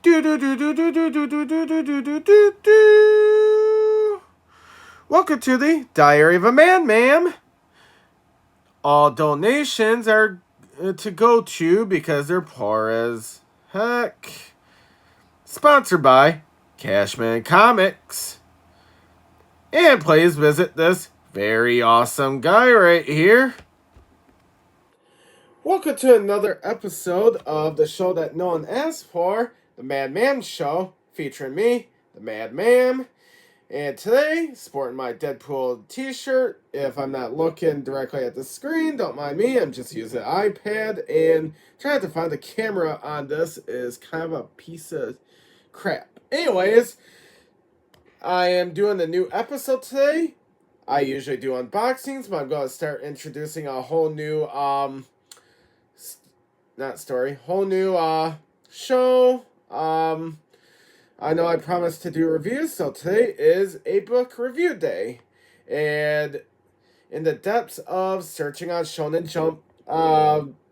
Do do do do do do do do do do do do do do. Welcome to the Diary of a Man, ma'am. All donations are to go to because they're poor as heck. Sponsored by Cashman Comics. And please visit this very awesome guy right here. Welcome to another episode of the show that no one asked for, the Madman Show, featuring me, the Madman. And today, sporting my Deadpool t-shirt. If I'm not looking directly at the screen, don't mind me. I'm just using an iPad, and trying to find the camera on this is kind of a piece of crap. Anyways, I am doing a new episode today. I usually do unboxings, but I'm going to start introducing a whole new, whole new, show. I know I promised to do reviews, so today is a book review day. And in the depths of searching on Shonen Jump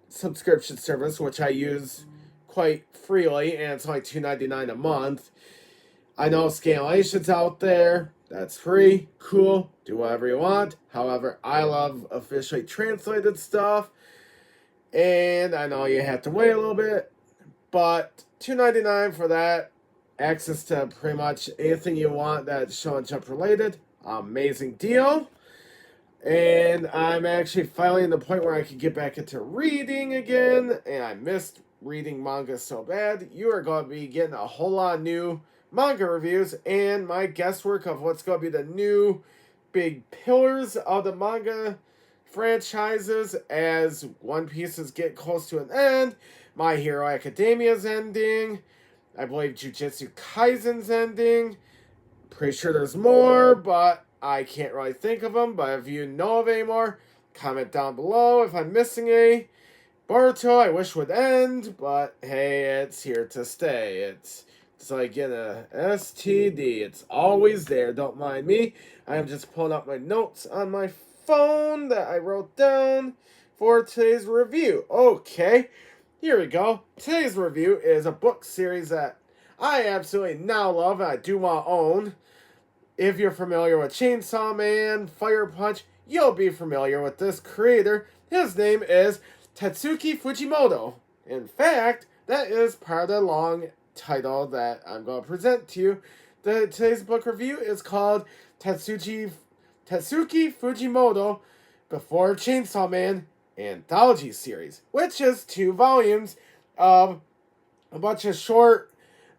subscription service, which I use quite freely, and it's only $2.99 a month. I know Scalation's out there. That's free. Cool. Do whatever you want. However, I love officially translated stuff. And I know you have to wait a little bit. But $2.99 for that. Access to pretty much anything you want that's Shonen Jump related. Amazing deal. And I'm actually finally in the point where I can get back into reading again. And I missed reading manga so bad. You are going to be getting a whole lot of new manga reviews and my guesswork of what's going to be the new big pillars of the manga franchises as One Piece is getting close to an end. My Hero Academia's ending. I believe Jujutsu Kaisen's ending. Pretty sure there's more, but I can't really think of them. But if you know of any more, comment down below if I'm missing any. Boruto, I wish would end, but hey, it's here to stay. It's like in a STD. It's always there. Don't mind me. I am just pulling up my notes on my phone that I wrote down for today's review. Okay. Here we go. Today's review is a book series that I absolutely now love and I do want to own. If you're familiar with Chainsaw Man, Fire Punch, you'll be familiar with this creator. His name is Tatsuki Fujimoto. In fact, that is part of the long title that I'm going to present to you. Today's book review is called Tatsuki Fujimoto Before Chainsaw Man Anthology Series, which is 2 volumes of a bunch of short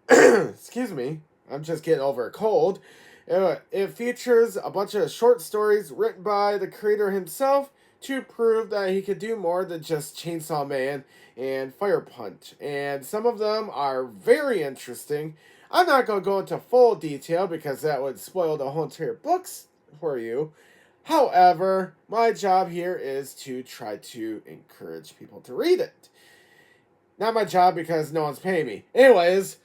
excuse me, I'm just getting over a cold. It features a bunch of short stories written by the creator himself to prove that he could do more than just Chainsaw Man and Fire Punch. And some of them are very interesting. I'm not going to go into full detail because that would spoil the whole entire books for you. However, my job here is to try to encourage people to read it. Not my job because no one's paying me. Anyways,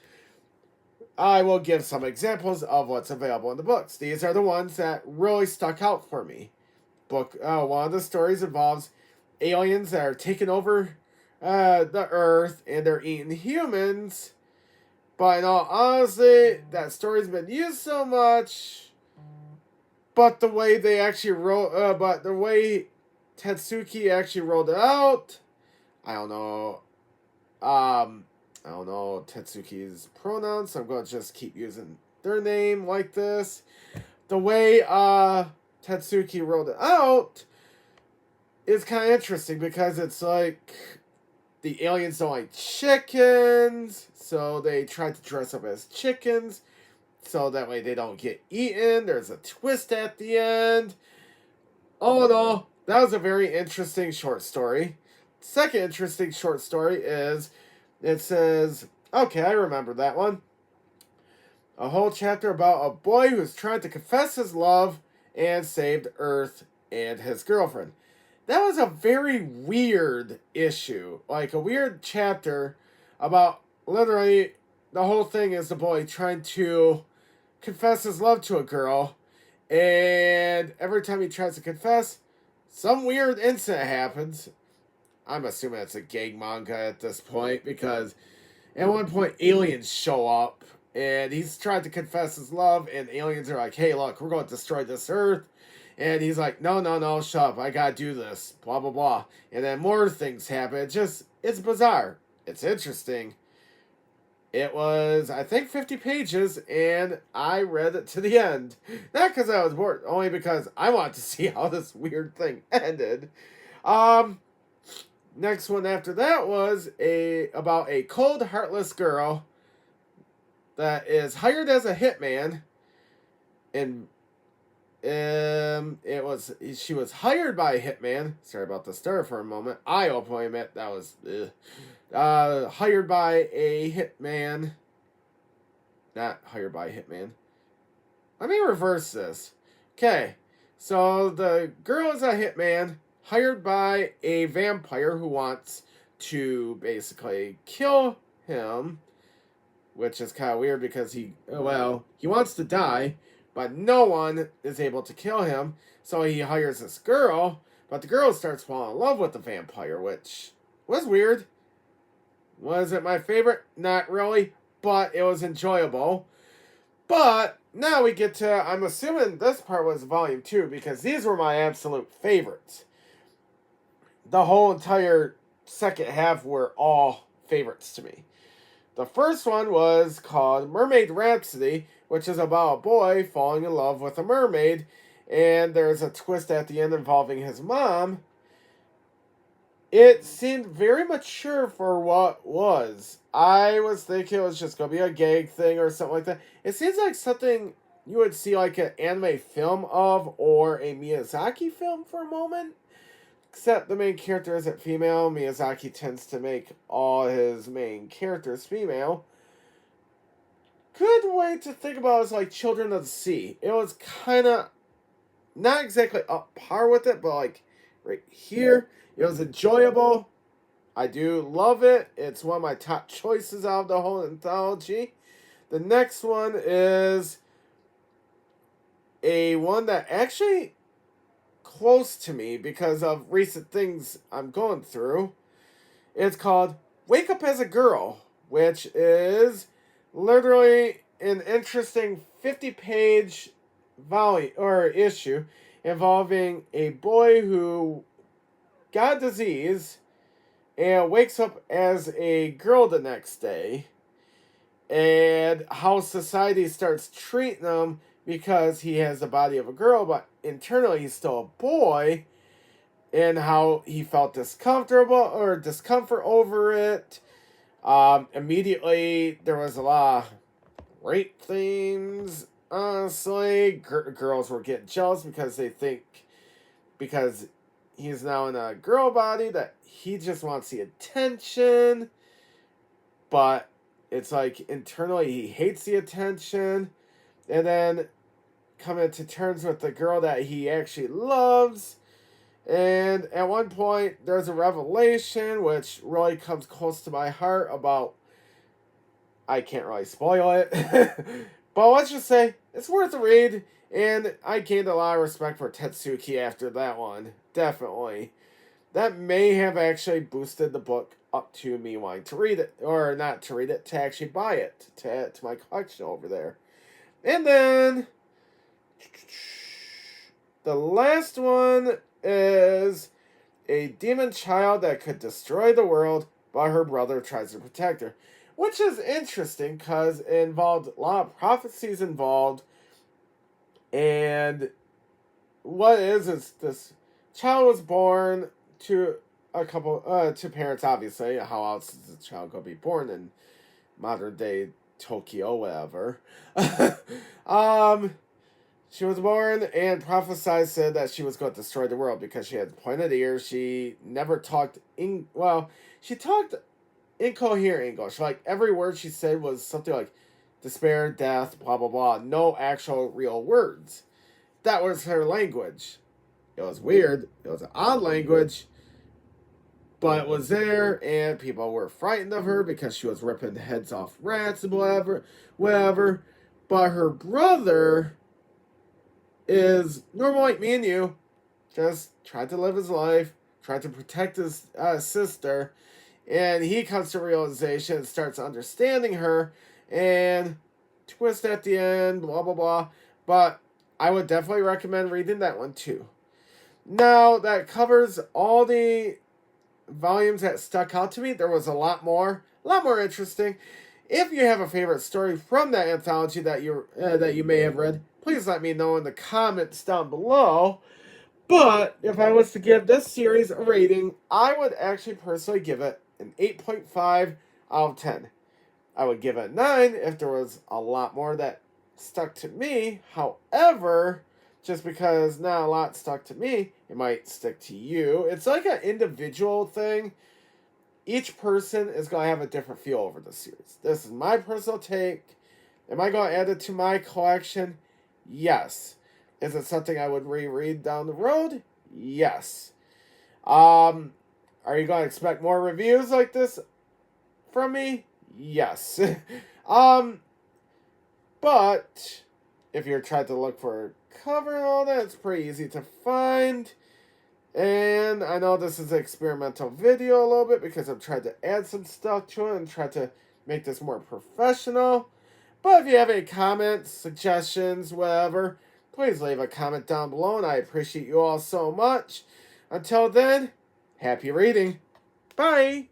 I will give some examples of what's available in the books. These are the ones that really stuck out for me. One of the stories involves aliens that are taking over the Earth and they're eating humans. But in all honesty, that story's been used so much. But the way they actually the way Tatsuki actually rolled it out, I don't know. I don't know Tatsuki's pronouns, so I'm going to just keep using their name like this. The way Tatsuki rolled it out is kind of interesting because it's like the aliens don't like chickens, so they try to dress up as chickens so that way they don't get eaten. There's a twist at the end. All in all, that was a very interesting short story. Second interesting short story is, it says, okay, I remember that one. A whole chapter about a boy who's trying to confess his love and saved Earth and his girlfriend. That was a very weird issue. Like a weird chapter about literally the whole thing is the boy trying to confess his love to a girl, and every time he tries to confess, some weird incident happens. I'm assuming it's a gag manga at this point because At one point, aliens show up, and he's trying to confess his love, and aliens are like, hey, look, we're going to destroy this Earth. And he's like, no, no, no, shut up. I got to do this. Blah, blah, blah. And then more things happen. It's bizarre. It's interesting. It was, I think, 50 pages, and I read it to the end. Not because I was bored, only because I wanted to see how this weird thing ended. Um, Next one after that was about a cold, heartless girl that is hired as a hitman, and she was hired by a hitman. Sorry about the stir for a moment. I appointment that was hired by a hitman. Not hired by a hitman. Let me reverse this. Okay, so the girl is a hitman hired by a vampire who wants to basically kill him, which is kind of weird because he wants to die, but no one is able to kill him, so he hires this girl, but the girl starts falling in love with the vampire, which was weird. Was it my favorite? Not really, but it was enjoyable. But now we get to, I'm assuming this part was volume 2, because these were my absolute favorites. The whole entire second half were all favorites to me. The first one was called Mermaid Rhapsody, which is about a boy falling in love with a mermaid, and there's a twist at the end involving his mom. It seemed very mature for what was. I was thinking it was just going to be a gag thing or something like that. It seems like something you would see like an anime film of, or a Miyazaki film for a moment. Except the main character isn't female. Miyazaki tends to make all his main characters female. Good way to think about it is like Children of the Sea. It was kind of not exactly up par with it, but like right here. It was enjoyable. I do love it. It's one of my top choices out of the whole anthology. The next one is a one that actually close to me because of recent things I'm going through. It's called Wake Up as a Girl, which is literally an interesting 50-page volume or issue involving a boy who got a disease and wakes up as a girl the next day, and how society starts treating him because he has the body of a girl, but internally he's still a boy, and how he felt discomfort over it. Immediately there was a lot of rape themes. Honestly, girls were getting jealous because they think because he's now in a girl body that he just wants the attention, but it's like internally he hates the attention, and then coming to terms with the girl that he actually loves. And at one point there's a revelation which really comes close to my heart about, I can't really spoil it, but let's just say it's worth a read. And I gained a lot of respect for Tetsuki after that one. Definitely. That may have actually boosted the book up to me wanting to read it. Or not to read it, to actually buy it. To add to my collection over there. And then the last one is a demon child that could destroy the world, but her brother tries to protect her. Which is interesting because it involved a lot of prophecies involved. And what is this child was born to to parents, obviously. How else is a child going to be born in modern day Tokyo, whatever? She was born and prophesied said that she was going to destroy the world because she had pointed ears. She never talked she talked incoherent English. Like every word she said was something like despair, death, blah, blah, blah. No actual real words. That was her language. It was weird. It was an odd language. But it was there, and people were frightened of her because she was ripping the heads off rats and whatever. But her brother is normal like me and you. Just tried to live his life, tried to protect his sister. and he comes to realization and starts understanding her, and twist at the end, blah blah blah. But I would definitely recommend reading that one too. Now that covers all the volumes that stuck out to me. There was a lot more interesting. If you have a favorite story from that anthology that you may have read, please let me know in the comments down below. But if I was to give this series a rating, I would actually personally give it an 8.5 out of 10. I would give it 9 if there was a lot more that stuck to me. However, just because not a lot stuck to me, it might stick to you. It's like an individual thing. Each person is going to have a different feel over the series. This is my personal take. Am I going to add it to my collection? Yes. Is it something I would reread down the road? Yes. Are you going to expect more reviews like this from me? Yes. But if you're trying to look for a cover and all that, it's pretty easy to find. And I know this is an experimental video a little bit because I'm trying to add some stuff to it and try to make this more professional. But if you have any comments, suggestions, whatever, please leave a comment down below, and I appreciate you all so much. Until then, happy reading. Bye.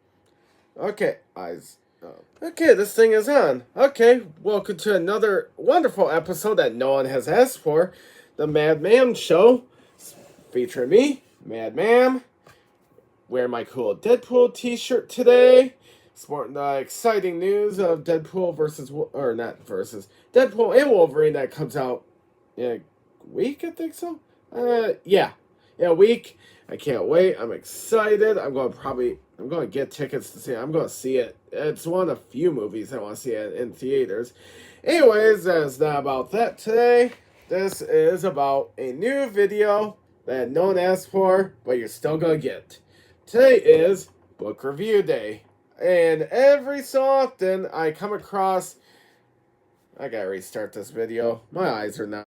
Okay, eyes up. Okay, this thing is on. Okay, welcome to another wonderful episode that no one has asked for. The Mad Ma'am Show, featuring me, Mad Ma'am. Wearing my cool Deadpool t-shirt today. Sporting the exciting news of Deadpool Deadpool and Wolverine that comes out in a week, I think so. Yeah, a week. I can't wait. I'm excited. I'm going to get tickets to see it. I'm going to see it. It's one of the few movies I want to see it in theaters. Anyways, that's not about that today. This is about a new video that no one asked for, but you're still going to get. Today is book review day. And every so often I come across... I gotta restart this video. My eyes are not...